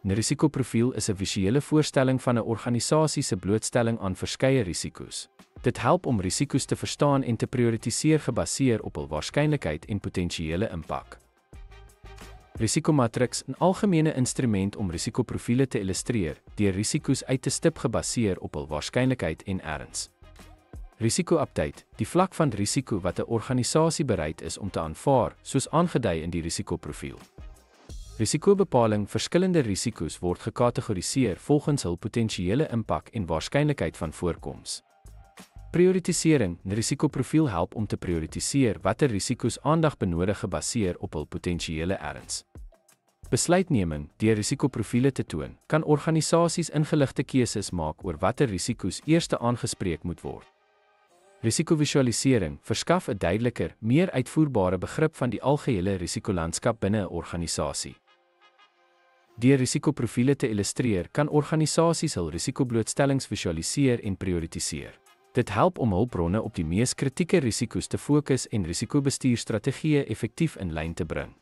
'n risikoprofiel is 'n visuele voorstelling van 'n organisasie se blootstelling aan verskeie risiko's. Dit help om risiko's te verstaan en te prioritiseer gebaseer op hul waarskynlikheid en potensiële impak. Risikomatriks, 'n algemene instrument om risikoprofiele te illustreer, deur risiko's uit te stip gebaseer op hul waarskynlikheid en erns. Risiko-update, die vlak van risiko wat 'n organisasie bereid is om te aanvaar, soos aangedui in die risikoprofiel. Risikobepaling, verskillende risiko's word gekategoriseer volgens hul potensiële impak en waarskynlikheid van voorkoms. Prioritisering, 'n risikoprofiel help om te prioritiseer watter risiko's aandag benodig gebaseer op hul potensiële erns. Besluitneming, deur risikoprofiele te toon, kan organisasies ingeligte keuses maak oor watter risiko's eerste aangespreek moet word. Risikovisualisering verskaf 'n duideliker, meer uitvoerbare begrip van die algehele risikolandskap binne 'n organisasie. Deur risikoprofiele te illustreer, kan organisasies hul risikoblootstellings visualiseer en prioritiseer. Dit help om hulpbronne op die mees kritieke risiko's te fokus en risikobestuurstrategieë effektief in lyn te bring.